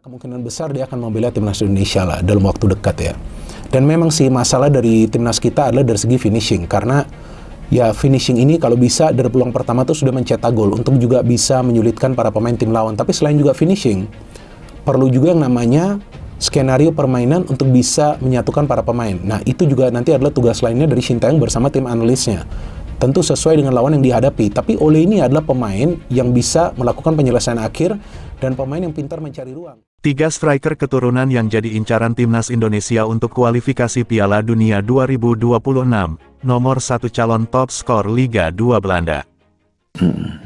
Kemungkinan besar dia akan membela timnas Indonesia lah dalam waktu dekat ya. Dan memang sih masalah dari timnas kita adalah dari segi finishing, karena ya finishing ini kalau bisa dari peluang pertama tuh sudah mencetak gol untuk juga bisa menyulitkan para pemain tim lawan. Tapi selain juga finishing, perlu juga yang namanya skenario permainan untuk bisa menyatukan para pemain. Nah itu juga nanti adalah tugas lainnya dari Sintayong bersama tim analisnya. Tentu sesuai dengan lawan yang dihadapi. Tapi Ole ini adalah pemain yang bisa melakukan penyelesaian akhir dan pemain yang pintar mencari ruang. 3 striker keturunan yang jadi incaran timnas Indonesia untuk kualifikasi Piala Dunia 2026, nomor 1 calon top skor Liga 2 Belanda.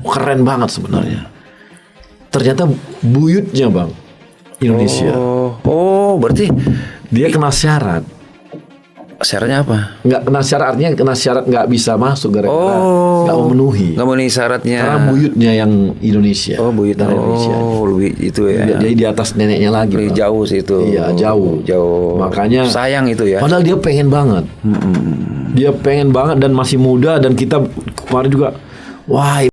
Keren banget sebenarnya. Ternyata buyutnya Bang, Indonesia. Oh, berarti Dia kena syarat. syaratnya apa? Nggak kena syarat, artinya kena syarat nggak bisa masuk gara-gara Oh, nggak memenuhi. nggak memenuhi syaratnya. Karena buyutnya yang Indonesia. Oh, buyut dari Indonesia. Oh, lebih itu ya. Jadi di atas neneknya lagi. Lebih Bang. jauh sih itu. Iya, jauh. Jauh. Makanya sayang itu ya. Padahal dia pengen banget. Dia pengen banget dan masih muda, dan kita kemarin juga wah.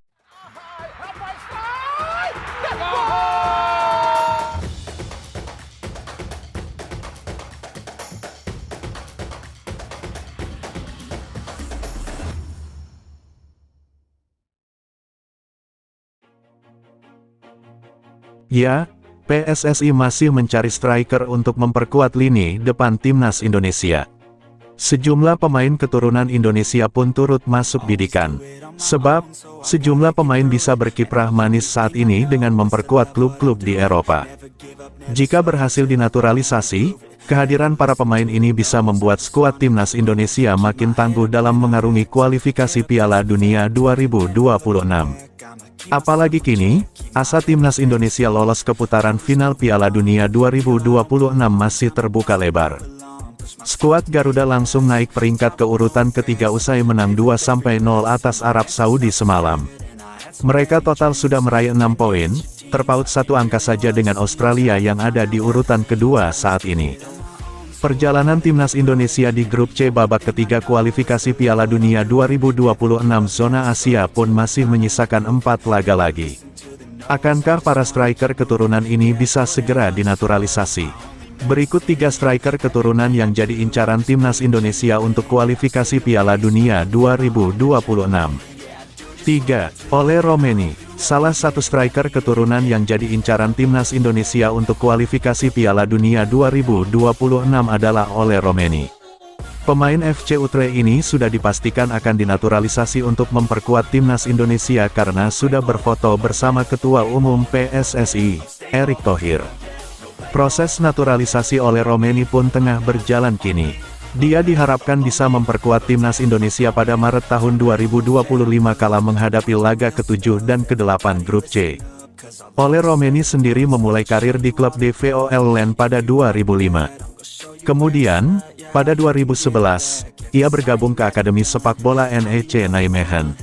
Ya, PSSI masih mencari striker untuk memperkuat lini depan timnas Indonesia. Sejumlah pemain keturunan Indonesia pun turut masuk bidikan. Sebab, sejumlah pemain bisa berkiprah manis saat ini dengan memperkuat klub-klub di Eropa. Jika berhasil dinaturalisasi, kehadiran para pemain ini bisa membuat skuad timnas Indonesia makin tangguh dalam mengarungi kualifikasi Piala Dunia 2026. Apalagi kini, asa timnas Indonesia lolos ke putaran final Piala Dunia 2026 masih terbuka lebar. Skuad Garuda langsung naik peringkat ke urutan ketiga usai menang 2-0 atas Arab Saudi semalam. Mereka total sudah meraih 6 poin, terpaut 1 angka saja dengan Australia yang ada di urutan kedua saat ini. Perjalanan timnas Indonesia di grup C babak ketiga kualifikasi Piala Dunia 2026 zona Asia pun masih menyisakan 4 laga lagi. Akankah para striker keturunan ini bisa segera dinaturalisasi? Berikut 3 striker keturunan yang jadi incaran timnas Indonesia untuk kualifikasi Piala Dunia 2026. 3. Ole Romeni, salah satu striker keturunan yang jadi incaran timnas Indonesia untuk kualifikasi Piala Dunia 2026 adalah Ole Romeni. Pemain FC Utrecht ini sudah dipastikan akan dinaturalisasi untuk memperkuat timnas Indonesia karena sudah berfoto bersama Ketua Umum PSSI, Erick Thohir. Proses naturalisasi Ole Romeni pun tengah berjalan kini. Dia diharapkan bisa memperkuat timnas Indonesia pada Maret tahun 2025 kala menghadapi laga ke-7 dan ke-8 grup C. Ole Romeni sendiri memulai karir di klub DVOL Lens pada 2005. Kemudian, pada 2011, ia bergabung ke Akademi Sepak Bola NEC Nijmegen.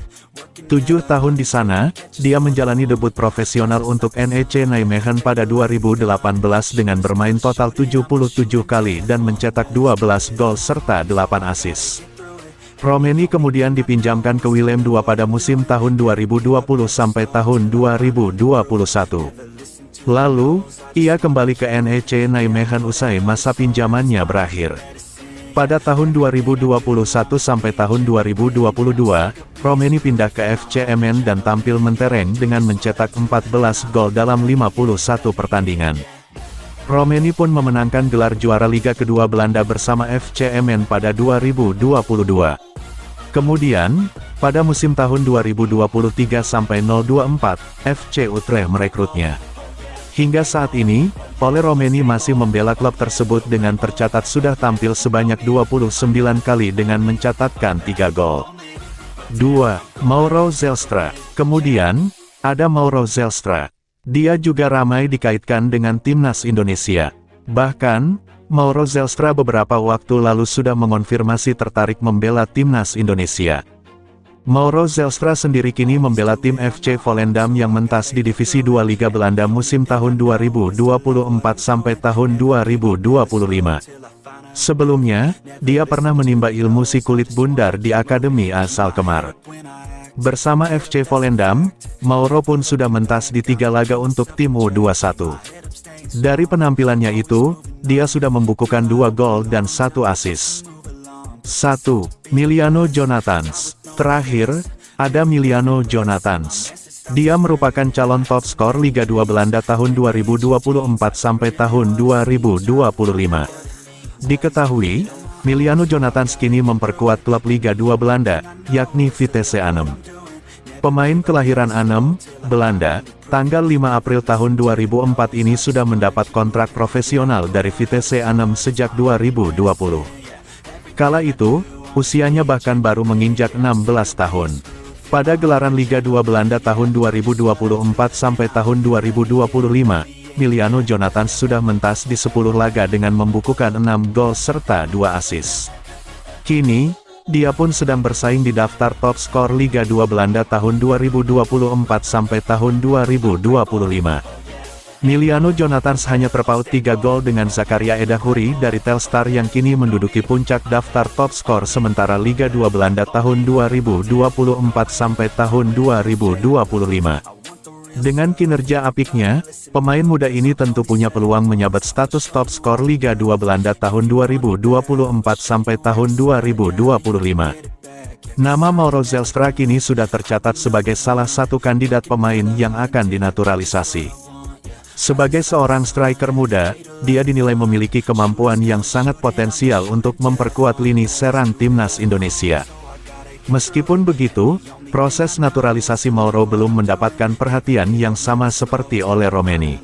7 tahun di sana, dia menjalani debut profesional untuk NEC Nijmegen pada 2018 dengan bermain total 77 kali dan mencetak 12 gol serta 8 assist. Romeni kemudian dipinjamkan ke Willem II pada musim tahun 2020 sampai tahun 2021. Lalu, ia kembali ke NEC Nijmegen usai masa pinjamannya berakhir. Pada tahun 2021 sampai tahun 2022, Romeni pindah ke FC Emmen dan tampil mentereng dengan mencetak 14 gol dalam 51 pertandingan. Romeni pun memenangkan gelar juara Liga kedua Belanda bersama FC Emmen pada 2022. Kemudian, pada musim tahun 2023 sampai 024, FC Utrecht merekrutnya. Hingga saat ini, Ole Romeni masih membela klub tersebut dengan tercatat sudah tampil sebanyak 29 kali dengan mencatatkan 3 gol. 2. Mauro Zelstra. Kemudian, ada Mauro Zelstra. Dia juga ramai dikaitkan dengan timnas Indonesia. Bahkan, Mauro Zelstra beberapa waktu lalu sudah mengonfirmasi tertarik membela timnas Indonesia. Mauro Zelstra sendiri kini membela tim FC Volendam yang mentas di Divisi 2 Liga Belanda musim tahun 2024 sampai tahun 2025. Sebelumnya, dia pernah menimba ilmu si kulit bundar di Akademi asal Kemar. Bersama FC Volendam, Mauro pun sudah mentas di 3 laga untuk tim U21. Dari penampilannya itu, dia sudah membukukan 2 gol dan 1 assist. 1. Miliano Jonathans. Terakhir, ada Miliano Jonathans. Dia merupakan calon top skor Liga 2 Belanda tahun 2024 sampai tahun 2025. Diketahui, Miliano Jonathans kini memperkuat klub Liga 2 Belanda, yakni Vitesse Arnhem. Pemain kelahiran Arnhem, Belanda, tanggal 5 April tahun 2004 ini sudah mendapat kontrak profesional dari Vitesse Arnhem sejak 2020. Kala itu, usianya bahkan baru menginjak 16 tahun. Pada gelaran Liga 2 Belanda tahun 2024 sampai tahun 2025, Miliano Jonathans sudah mentas di 10 laga dengan membukukan 6 gol serta 2 assist. Kini, dia pun sedang bersaing di daftar top skor Liga 2 Belanda tahun 2024 sampai tahun 2025. Miliano Jonathans hanya terpaut 3 gol dengan Zakaria Edahuri dari Telstar yang kini menduduki puncak daftar top skor sementara Liga 2 Belanda tahun 2024 sampai tahun 2025. Dengan kinerja apiknya, pemain muda ini tentu punya peluang menyabet status top skor Liga 2 Belanda tahun 2024 sampai tahun 2025. Nama Mauro Zelstra kini sudah tercatat sebagai salah satu kandidat pemain yang akan dinaturalisasi. Sebagai seorang striker muda, dia dinilai memiliki kemampuan yang sangat potensial untuk memperkuat lini serang timnas Indonesia. Meskipun begitu, proses naturalisasi Mauro belum mendapatkan perhatian yang sama seperti oleh Romeni.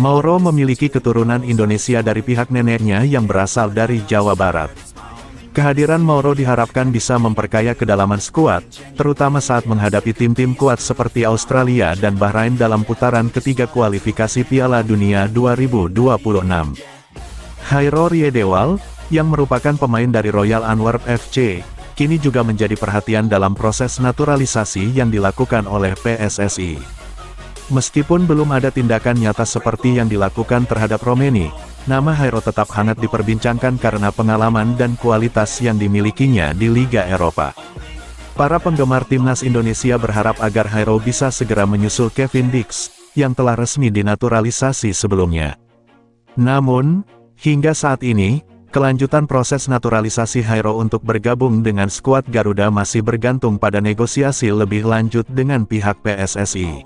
Mauro memiliki keturunan Indonesia dari pihak neneknya yang berasal dari Jawa Barat. Kehadiran Mauro diharapkan bisa memperkaya kedalaman skuad, terutama saat menghadapi tim-tim kuat seperti Australia dan Bahrain dalam putaran ketiga kualifikasi Piala Dunia 2026. Hairo Riedewal, yang merupakan pemain dari Royal Antwerp FC, kini juga menjadi perhatian dalam proses naturalisasi yang dilakukan oleh PSSI. Meskipun belum ada tindakan nyata seperti yang dilakukan terhadap Romeni, nama Hairo tetap hangat diperbincangkan karena pengalaman dan kualitas yang dimilikinya di Liga Eropa. Para penggemar timnas Indonesia berharap agar Hairo bisa segera menyusul Kevin Dix, yang telah resmi dinaturalisasi sebelumnya. Namun, hingga saat ini, kelanjutan proses naturalisasi Hairo untuk bergabung dengan skuad Garuda masih bergantung pada negosiasi lebih lanjut dengan pihak PSSI.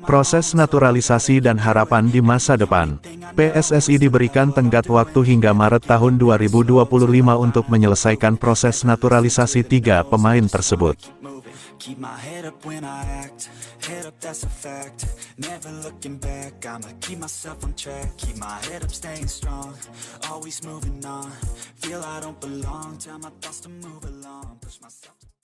Proses naturalisasi dan harapan di masa depan. PSSI diberikan tenggat waktu hingga Maret tahun 2025 untuk menyelesaikan proses naturalisasi 3 pemain tersebut. Keep my head up when I act, head up that's a fact, never looking back, I'ma keep myself on track, keep my head up staying strong, always moving on, feel I don't belong, tell my thoughts to move along, push myself